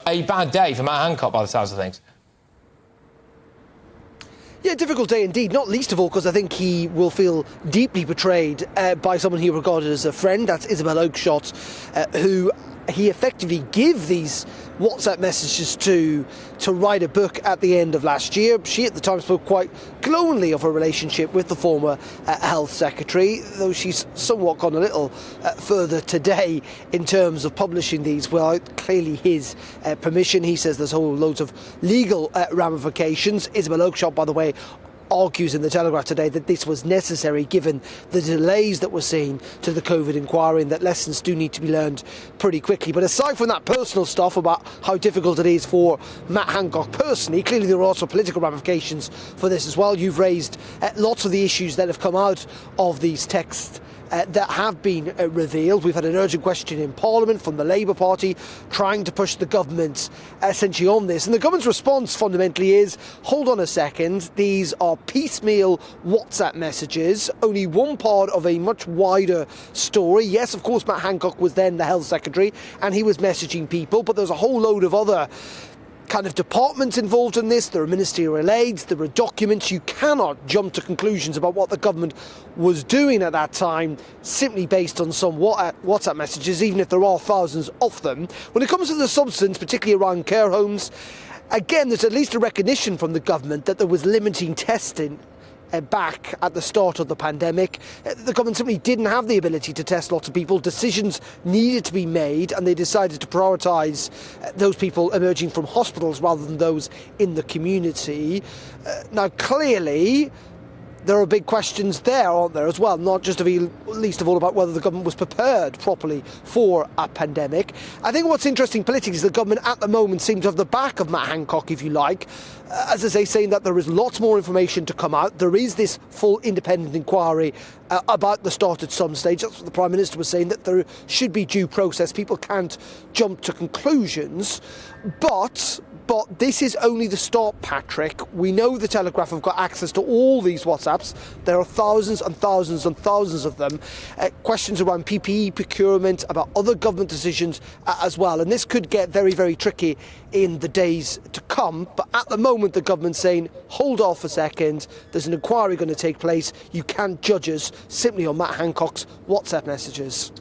a bad day for Matt Hancock by the sounds of things. Yeah, difficult day indeed, not least of all because I think he will feel deeply betrayed by someone he regarded as a friend. That's Isabel Oakeshott, who he effectively gave these WhatsApp messages to write a book at the end of last year. She at the time spoke quite glowingly of her relationship with the former health secretary, though she's somewhat gone a little further today in terms of publishing these without clearly his permission. He says there's whole loads of legal ramifications. Isabel Oakeshott, by the way, argues in the Telegraph today that this was necessary given the delays that we're seeing to the COVID inquiry and that lessons do need to be learned pretty quickly. But aside from that personal stuff about how difficult it is for Matt Hancock personally, clearly there are also political ramifications for this as well. You've raised lots of the issues that have come out of these texts that have been revealed. We've had an urgent question in Parliament from the Labour Party trying to push the government essentially on this. And the government's response fundamentally is, hold on a second, these are piecemeal WhatsApp messages, only one part of a much wider story. Yes, of course, Matt Hancock was then the Health Secretary and he was messaging people, but there's a whole load of other kind of departments involved in this. There are ministerial aids, there are documents. You cannot jump to conclusions about what the government was doing at that time simply based on some WhatsApp messages, even if there are thousands of them. When it comes to the substance, particularly around care homes, again, there's at least a recognition from the government that there was limiting testing back at the start of the pandemic. The government simply didn't have the ability to test lots of people. Decisions needed to be made and they decided to prioritise those people emerging from hospitals rather than those in the community. Now clearly there are big questions there, aren't there, as well, not just least of all about whether the government was prepared properly for a pandemic. I think what's interesting politically is the government at the moment seems to have the back of Matt Hancock, if you like, as I say, saying that there is lots more information to come out. There is this full independent inquiry about the start at some stage. That's what the Prime Minister was saying, that there should be due process. People can't jump to conclusions. But this is only the start, Patrick. We know the Telegraph have got access to all these WhatsApps. There are thousands and thousands and thousands of them. Questions around PPE procurement, about other government decisions as well. And this could get very, very tricky in the days to come. But at the moment, the government's saying, hold off a second. There's an inquiry going to take place. You can't judge us simply on Matt Hancock's WhatsApp messages.